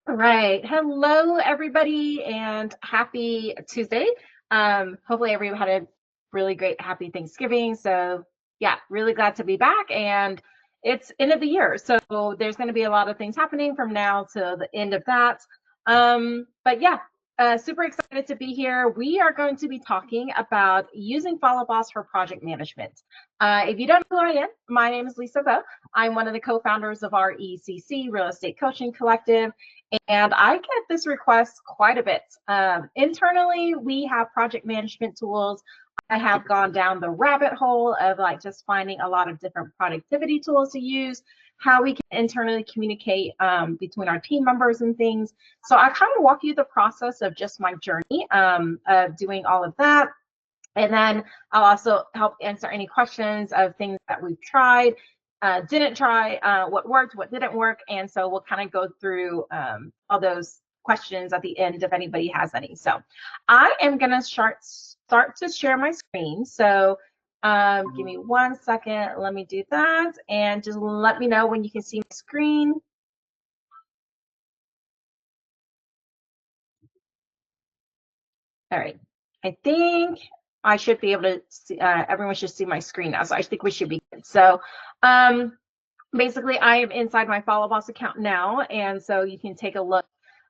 All right. Hello, everybody, and happy Tuesday. Hopefully everyone had a really great, happy Thanksgiving. So yeah, really glad to be back. And it's end of the year. So there's going to be a lot of things happening from now to the end of that. But yeah, super excited to be here. We are going to be talking about using Follow Boss for project management. If you don't know who I am, my name is Lisa Vo. I'm one of the co-founders of our ECC Real Estate Coaching Collective. And I get this request quite a bit. Internally, we have project management tools. I have gone down the rabbit hole of like just finding a lot of different productivity tools to use, how we can internally communicate between our team members and things. So I kind of walk you the process of just my journey of doing all of that. And then I'll also help answer any questions of things that we've tried, didn't try, what worked, what didn't work. And so we'll kind of go through all those questions at the end if anybody has any. So I am going to start to share my screen. So give me 1 second. Let me do that. And just let me know when you can see my screen. All right. I think I should be able to see, everyone should see my screen now. So I think we should be good. So basically I am inside my Follow Boss account now. And so you can take a look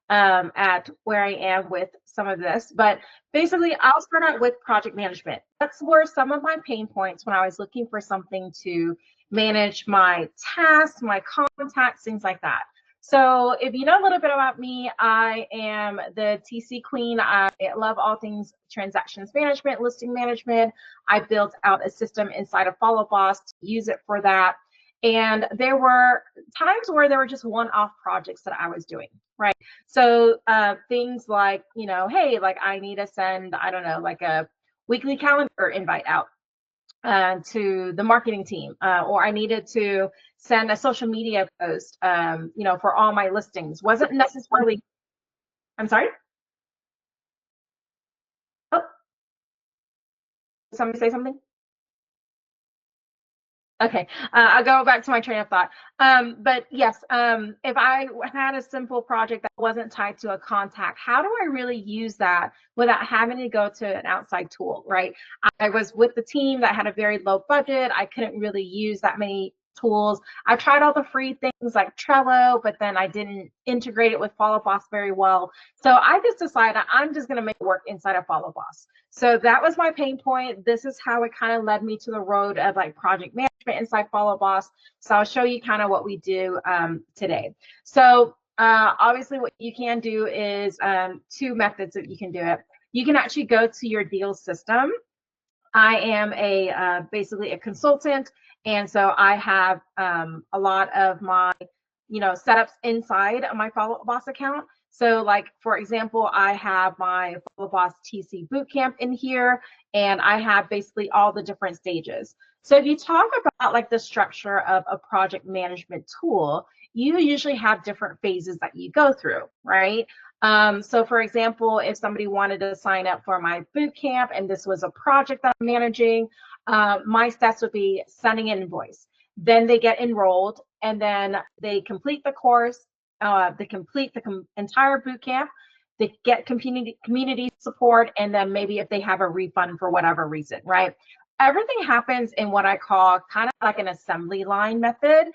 at where I am with some of this. But basically I'll start out with project management. That's where some of my pain points when I was looking for something to manage my tasks, my contacts, things like that. So if you know a little bit about me, I am the TC queen. I love all things transactions management, listing management. I built out a system inside of Follow Boss to use it for that. And there were times where there were just one-off projects that I was doing, right? So things like, hey, like I need to send, I don't know, like a weekly calendar invite out to the marketing team, or I needed to send a social media post, for all my listings. Wasn't necessarily, I'm sorry? Oh, somebody say something? Okay, I'll go back to my train of thought. But yes, if I had a simple project that wasn't tied to a contact, how do I really use that without having to go to an outside tool, right? I was with the team that had a very low budget. I couldn't really use that many tools. I tried all the free things like Trello, but then I didn't integrate it with Follow Boss very well. So I just decided I'm just going to make it work inside of Follow Boss. So that was my pain point. This is how it kind of led me to the road of like project management inside Follow Boss. So I'll show you kind of what we do today. So obviously what you can do is two methods that you can do it. You can actually go to your deal system. I am basically a consultant, and so I have a lot of my setups inside of my Follow Boss account. So like, for example, I have my Follow Boss TC Bootcamp in here, and I have basically all the different stages. So if you talk about like the structure of a project management tool, you usually have different phases that you go through, right? So for example, if somebody wanted to sign up for my boot camp and this was a project that I'm managing, my steps would be sending an invoice. Then they get enrolled and then they complete the course, they complete the entire boot camp, they get community support, and then maybe if they have a refund for whatever reason, right? Everything happens in what I call kind of like an assembly line method.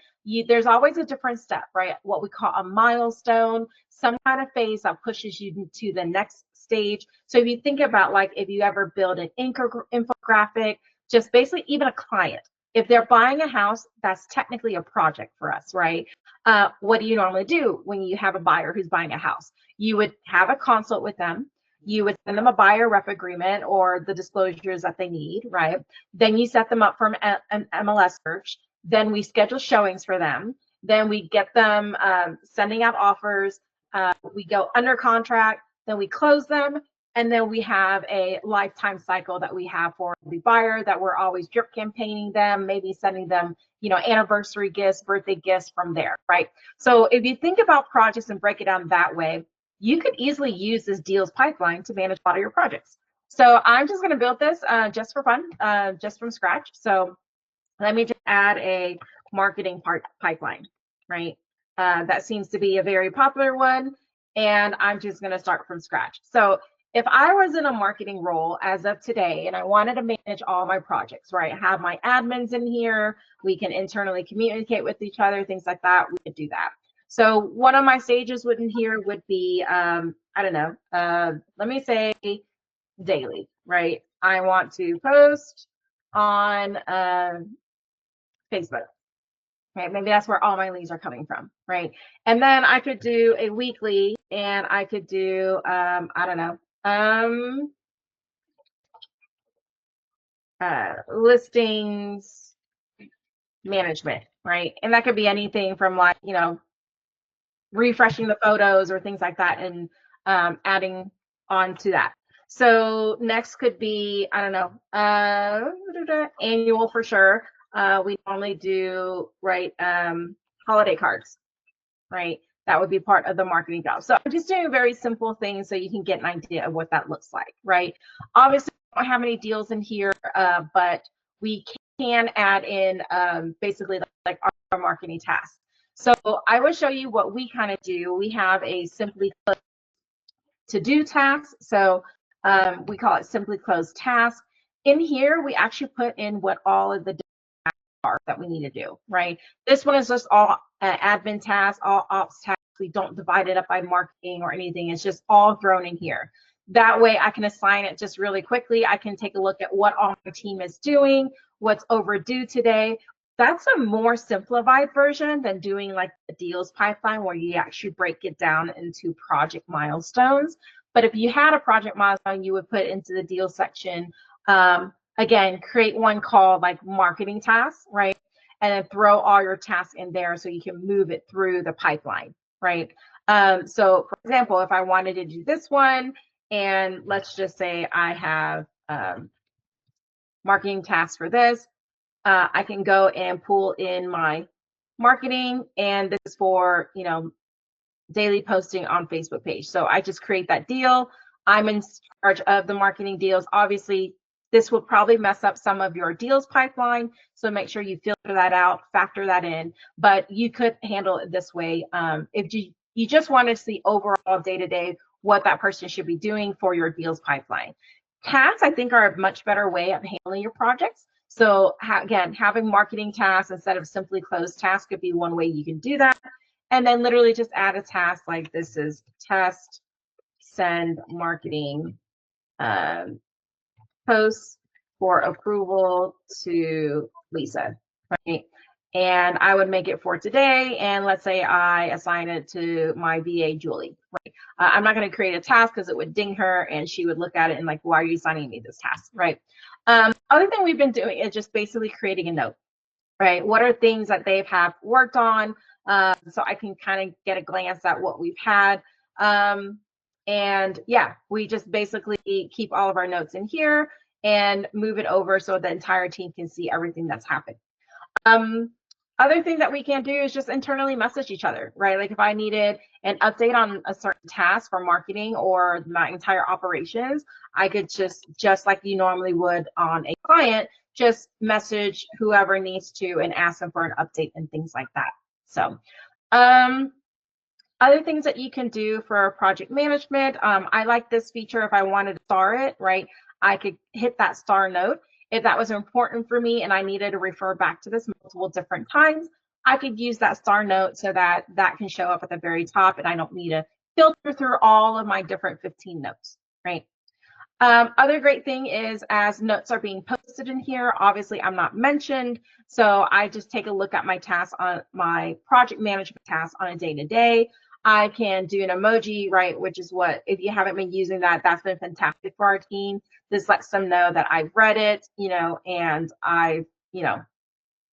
There's always a different step, right? What we call a milestone, some kind of phase that pushes you to the next stage. So if you think about like if you ever build an infographic, just basically even a client, if they're buying a house, that's technically a project for us, right? What do you normally do when you have a buyer who's buying a house? You would have a consult with them. You would send them a buyer rep agreement or the disclosures that they need, right? Then you set them up for an MLS search. Then we schedule showings for them. Then we get them sending out offers. We go under contract. Then we close them. And then we have a lifetime cycle that we have for the buyer that we're always drip campaigning them, maybe sending them, anniversary gifts, birthday gifts from there, right? So if you think about projects and break it down that way, you could easily use this deals pipeline to manage a lot of your projects. So I'm just going to build this just for fun, just from scratch. So let me just add a marketing pipeline, right? That seems to be a very popular one. and I'm just going to start from scratch. So if I was in a marketing role as of today and I wanted to manage all my projects, right? Have my admins in here, we can internally communicate with each other, things like that, we could do that. So one of my stages within here would be, I don't know, let me say daily, right? I want to post on Facebook. Right, maybe that's where all my leads are coming from, right? And then I could do a weekly, and I could do, I don't know, listings management, right? And that could be anything from like, you know, refreshing the photos or things like that, and adding on to that. So next could be, I don't know, annual for sure. We normally do, right, holiday cards, right? That would be part of the marketing job. So I'm just doing very simple things so you can get an idea of what that looks like, right? Obviously, I don't have any deals in here, but we can add in basically like our marketing tasks. So I will show you what we kind of do. We have a simply to do task. So we call it simply closed task. In here, we actually put in what all of the that we need to do, right? This one is just all admin tasks, all ops tasks. We don't divide it up by marketing or anything. It's just all thrown in here. That way I can assign it just really quickly. I can take a look at what all my team is doing, what's overdue today. That's a more simplified version than doing like the deals pipeline where you actually break it down into project milestones. But if you had a project milestone, you would put into the deal section, again, create one called like marketing tasks, right? And then throw all your tasks in there so you can move it through the pipeline, right? So for example, if I wanted to do this one, and let's just say I have marketing tasks for this, I can go and pull in my marketing, and this is for, you know, daily posting on Facebook page. So I just create that deal. I'm in charge of the marketing deals. Obviously, this will probably mess up some of your deals pipeline. So make sure you filter that out, factor that in, but you could handle it this way. If you just want to see overall day-to-day what that person should be doing for your deals pipeline. Tasks, I think, are a much better way of handling your projects. So again, having marketing tasks instead of simply closed tasks could be one way you can do that. And then literally just add a task like this is test, send marketing posts for approval to Lisa, right? And I would make it for today. And let's say I assign it to my VA, Julie, right? I'm not going to create a task because it would ding her and she would look at it and like, why are you assigning me this task, right? Other thing we've been doing is just basically creating a note, right? What are things that they've have worked on? So I can kind of get a glance at what we've had. And yeah, we just basically keep all of our notes in here and move it over so the entire team can see everything that's happened. Other thing that we can do is just internally message each other, right? Like if I needed an update on a certain task for marketing or my entire operations, I could just like you normally would on a client, just message whoever needs to and ask them for an update and things like that. So other things that you can do for project management, I like this feature. If I wanted to star it, right, I could hit that star note. If that was important for me and I needed to refer back to this multiple different times, I could use that star note so that that can show up at the very top and I don't need to filter through all of my different 15 notes, right? Other great thing is as notes are being posted in here, obviously I'm not mentioned. So I just take a look at my tasks on my project management tasks on a day-to-day. I can do an emoji, right? Which is what, if you haven't been using that, that's been fantastic for our team. This lets them know that I've read it, you know, and I've, you know,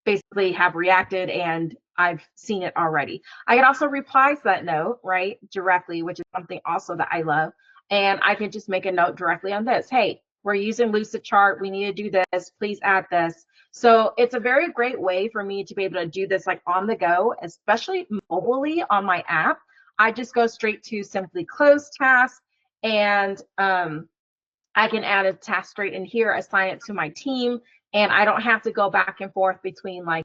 basically have reacted and I've seen it already. I can also reply to that note, right, directly, which is something also that I love. And I can just make a note directly on this. Hey, we're using Lucidchart. We need to do this. Please add this. So it's a very great way for me to be able to do this like on the go, especially mobilely on my app. I just go straight to simply close task, and I can add a task straight in here, assign it to my team, and I don't have to go back and forth between like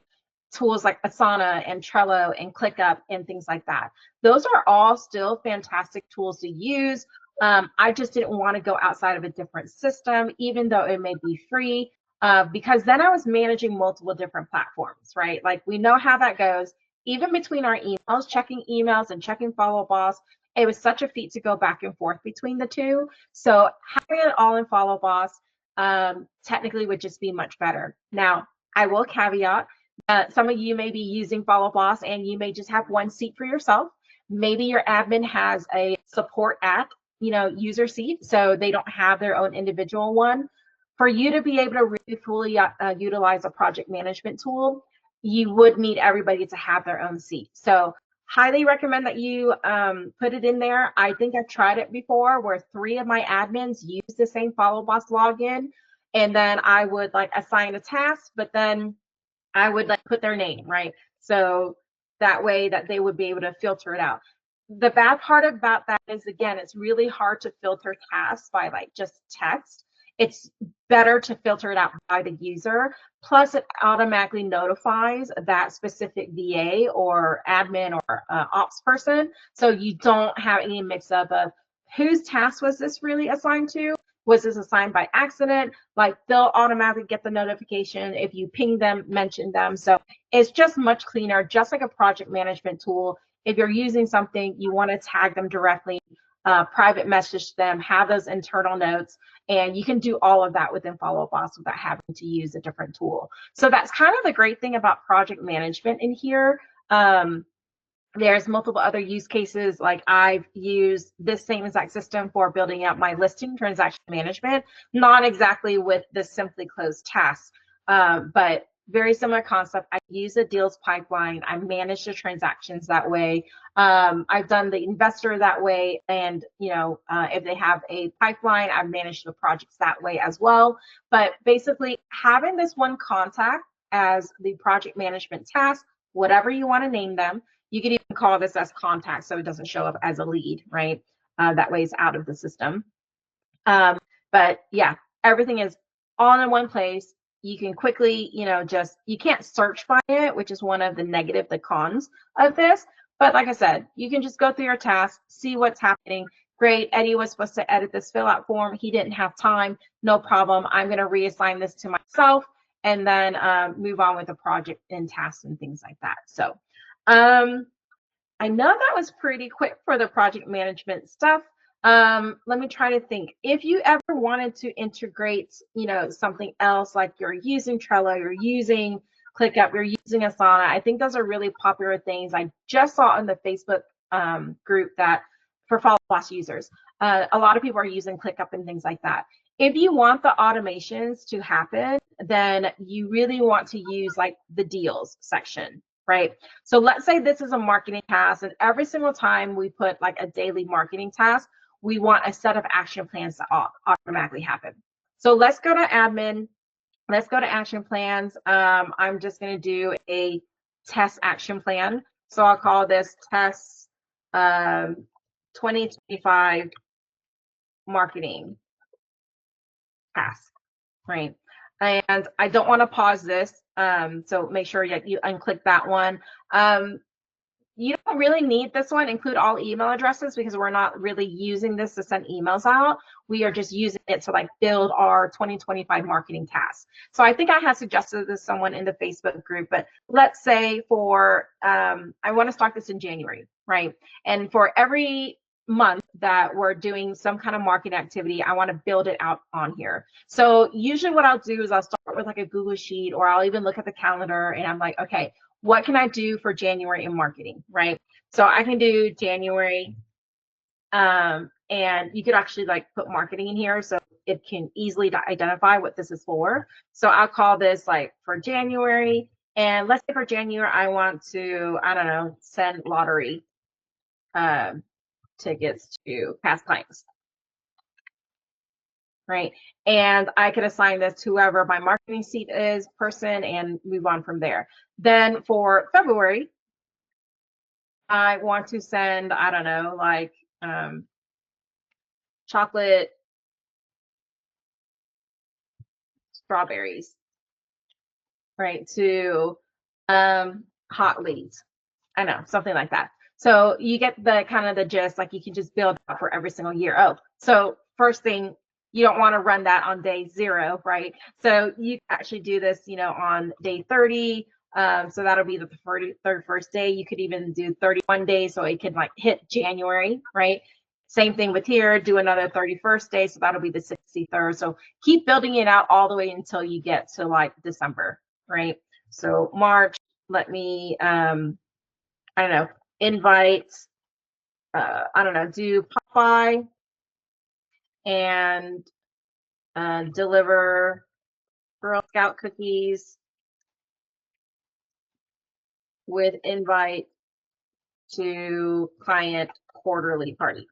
tools like Asana and Trello and ClickUp and things like that. Those are all still fantastic tools to use. I just didn't want to go outside of a different system, even though it may be free, because then I was managing multiple different platforms, right? Like we know how that goes. Even between our emails, checking emails and checking Follow Boss, it was such a feat to go back and forth between the two. So having it all in Follow Boss technically would just be much better. Now, I will caveat, some of you may be using Follow Boss and you may just have one seat for yourself. Maybe your admin has a support app, user seat, so they don't have their own individual one. For you to be able to really fully utilize a project management tool, you would need everybody to have their own seat. So highly recommend that you put it in there. I think I've tried it before where 3 of my admins use the same Follow Boss login, and then I would like assign a task, but then I would like put their name, right? So that way that they would be able to filter it out. The bad part about that is, again, it's really hard to filter tasks by like just text. It's better to filter it out by the user. Plus, it automatically notifies that specific VA or admin or ops person. So you don't have any mix up of whose task was this really assigned to? Was this assigned by accident? Like they'll automatically get the notification if you ping them, mention them. So it's just much cleaner, just like a project management tool. If you're using something, you want to tag them directly, private message them, have those internal notes, and you can do all of that within Follow Boss without having to use a different tool. So that's kind of the great thing about project management in here. There's multiple other use cases. Like I've used this same exact system for building out my listing transaction management, not exactly with the simply closed tasks, but very similar concept. I use a deals pipeline. I manage the transactions that way. I've done the investor that way. And, if they have a pipeline, I've managed the projects that way as well. But basically having this one contact as the project management task, whatever you want to name them. You could even call this as contact so it doesn't show up as a lead, right? That way it's out of the system. But yeah, everything is all in one place. You can quickly, you can't search by it, which is one of the cons of this. But like I said, you can just go through your tasks, see what's happening. Great, Eddie was supposed to edit this fill out form. He didn't have time. No problem. I'm going to reassign this to myself and then move on with the project and tasks and things like that. So I know that was pretty quick for the project management stuff. Let me try to think. If you ever wanted to integrate, something else, like you're using Trello, you're using ClickUp, you're using Asana, I think those are really popular things. I just saw in the Facebook group that for Follow Boss users, a lot of people are using ClickUp and things like that. If you want the automations to happen, then you really want to use like the deals section, right? So let's say this is a marketing task, and every single time we put like a daily marketing task, we want a set of action plans to automatically happen. So let's go to admin. Let's go to action plans. I'm just going to do a test action plan. So I'll call this test 2025 marketing task, right? And I don't want to pause this. So make sure you unclick that one. You don't really need this one, include all email addresses, because we're not really using this to send emails out. We are just using it to like build our 2025 marketing tasks. So I think I had suggested this to someone in the Facebook group, but let's say for, I want to start this in January, right? And for every month that we're doing some kind of marketing activity, I want to build it out on here. So usually what I'll do is I'll start with like a Google Sheet, or I'll even look at the calendar and I'm like, okay, what can I do for January in marketing, right? So I can do January, and you could actually like put marketing in here so it can easily identify what this is for. So I'll call this like for January, and let's say for January, I want to, I don't know, send lottery tickets to past clients, right? And I can assign this to whoever my marketing seat is, person, and move on from there. Then for February, I want to send, I don't know, like chocolate strawberries, right, to hot leads. I know, something like that. So you get the kind of the gist, like you can just build up for every single year. Oh, so first thing, you don't want to run that on day 0, right? So you actually do this, on day 30. So that'll be the 31st day. You could even do 31 days, so it could like hit January, right? Same thing with here, do another 31st day, so that'll be the 63rd. So keep building it out all the way until you get to like December, right? So March, let me I don't know, invite, I don't know, do pop by and deliver Girl Scout cookies with invite to client quarterly party.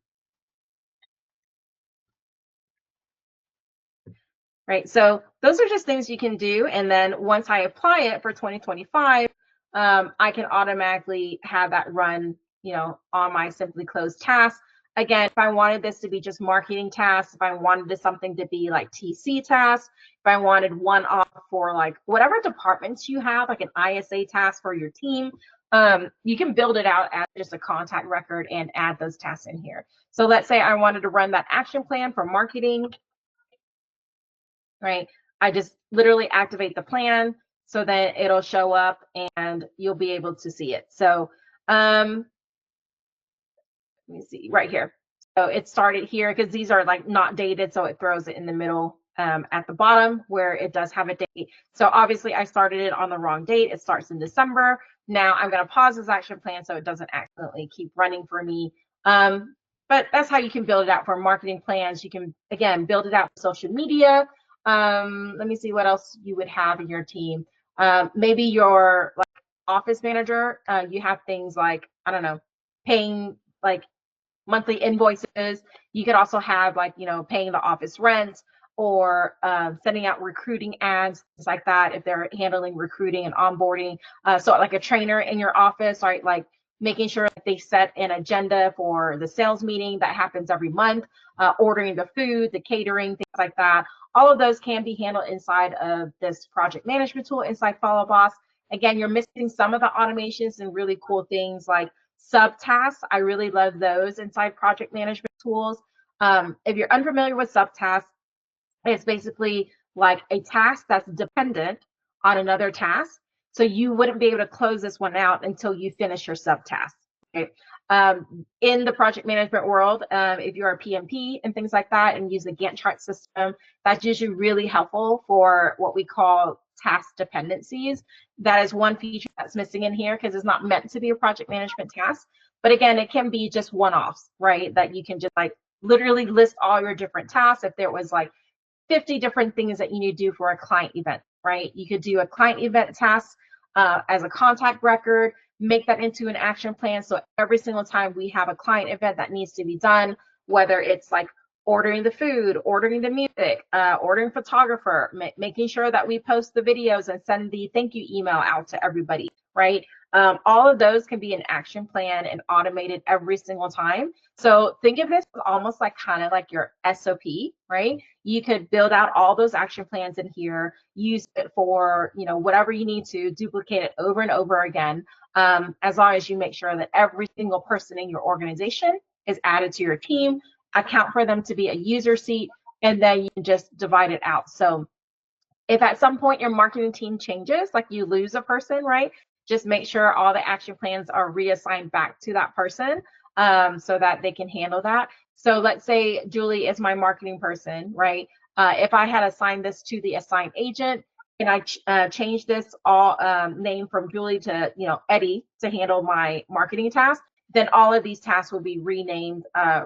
Right, so those are just things you can do. And then once I apply it for 2025, I can automatically have that run, on my Simply Closed tasks. Again, if I wanted this to be just marketing tasks, if I wanted this something to be like TC tasks, if I wanted one off for like whatever departments you have, like an ISA task for your team, you can build it out as just a contact record and add those tasks in here. So let's say I wanted to run that action plan for marketing, right? I just literally activate the plan so that it'll show up and you'll be able to see it. So let me see right here. So it started here because these are like not dated, so it throws it in the middle at the bottom where it does have a date. So obviously I started it on the wrong date. It starts in December. Now I'm going to pause this action plan so it doesn't accidentally keep running for me. But that's how you can build it out for marketing plans. You can, again, build it out for social media. Let me see what else you would have in your team. Maybe your like office manager, you have things like, I don't know, paying like monthly invoices. You could also have like, paying the office rent or sending out recruiting ads, things like that, if they're handling recruiting and onboarding. So like a trainer in your office, right? Like making sure that they set an agenda for the sales meeting that happens every month, ordering the food, the catering, things like that. All of those can be handled inside of this project management tool inside Follow Boss. Again, you're missing some of the automations and really cool things like subtasks. I really love those inside project management tools. If you're unfamiliar with subtasks, it's basically like a task that's dependent on another task. So you wouldn't be able to close this one out until you finish your subtask. Okay. In the project management world, if you're a PMP and things like that and use the Gantt chart system, that's usually really helpful for what we call task dependencies. That is one feature that's missing in here because it's not meant to be a project management task. But again, it can be just one-offs, right? That you can just like literally list all your different tasks. If there was like 50 different things that you need to do for a client event, right? You could do a client event task as a contact record, make that into an action plan. So every single time we have a client event that needs to be done, whether it's like ordering the food, ordering the music, ordering photographer, making sure that we post the videos and send the thank you email out to everybody, right? All of those can be an action plan and automated every single time. So think of this almost like kind of like your SOP, right? You could build out all those action plans in here, use it for, whatever you need to, duplicate it over and over again, as long as you make sure that every single person in your organization is added to your team, account for them to be a user seat, and then you can just divide it out. So if at some point your marketing team changes, like you lose a person, right? Just make sure all the action plans are reassigned back to that person so that they can handle that. So let's say Julie is my marketing person, right? If I had assigned this to the assigned agent and I change this all name from Julie to, Eddie to handle my marketing task, then all of these tasks will be renamed,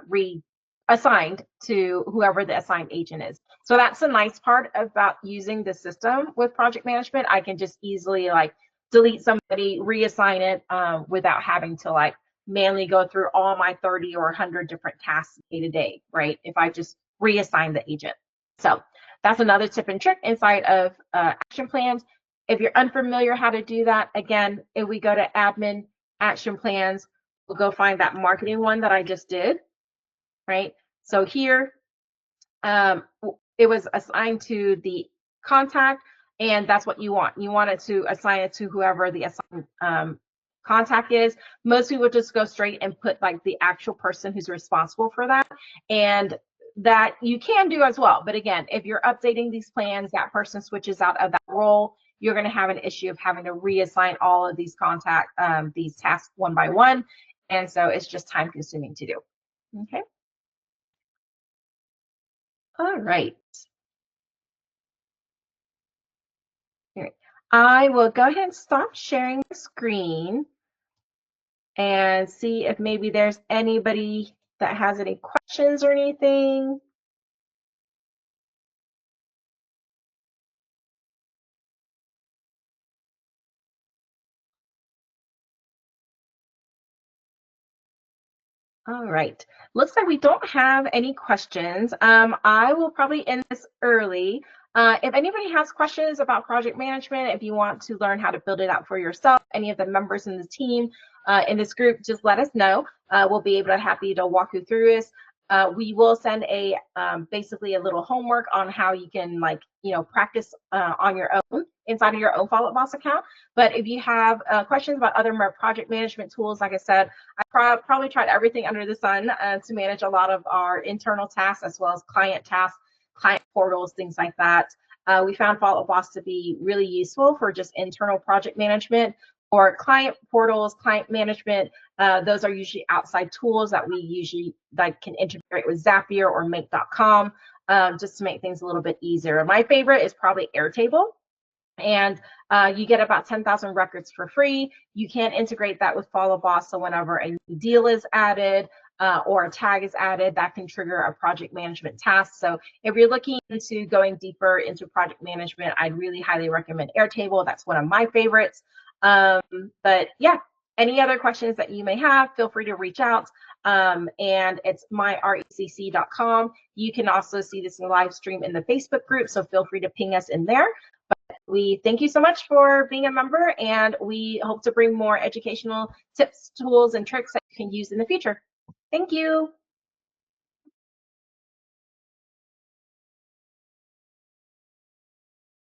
reassigned to whoever the assigned agent is. So that's the nice part about using the system with project management. I can just easily like delete somebody, reassign it without having to like manually go through all my 30 or 100 different tasks day to day, right? If I just reassign the agent. So that's another tip and trick inside of action plans. If you're unfamiliar how to do that, again, if we go to admin action plans, we'll go find that marketing one that I just did, right? So here, it was assigned to the contact. and that's what you want. You want it to assign it to whoever the assigned contact is. Most people just go straight and put like the actual person who's responsible for that, and that you can do as well. But again, if you're updating these plans, that person switches out of that role, you're going to have an issue of having to reassign all of these these tasks one by one. And so it's just time consuming to do. Okay. All right. Here. I will go ahead and stop sharing the screen and see if maybe there's anybody that has any questions or anything. All right. Looks like we don't have any questions. I will probably end this early. If anybody has questions about project management, if you want to learn how to build it out for yourself, any of the members in the team in this group, just let us know. We'll be happy to walk you through this. We will send a basically a little homework on how you can practice on your own inside of your own Follow Up Boss account. But if you have questions about other project management tools, like I said, I probably tried everything under the sun to manage a lot of our internal tasks as well as client tasks, client portals, things like that. We found Follow Up Boss to be really useful for just internal project management or client portals, client management. Those are usually outside tools that we usually can integrate with Zapier or Make.com just to make things a little bit easier. My favorite is probably Airtable. And you get about 10,000 records for free. You can integrate that with Follow Boss, so whenever a new deal is added or a tag is added, that can trigger a project management task. So if you're looking into going deeper into project management, I'd really highly recommend Airtable. That's one of my favorites. But yeah, any other questions that you may have, feel free to reach out. And it's myrecc.com. You can also see this in live stream in the Facebook group, so feel free to ping us in there. We thank you so much for being a member, and we hope to bring more educational tips, tools, and tricks that you can use in the future. Thank you.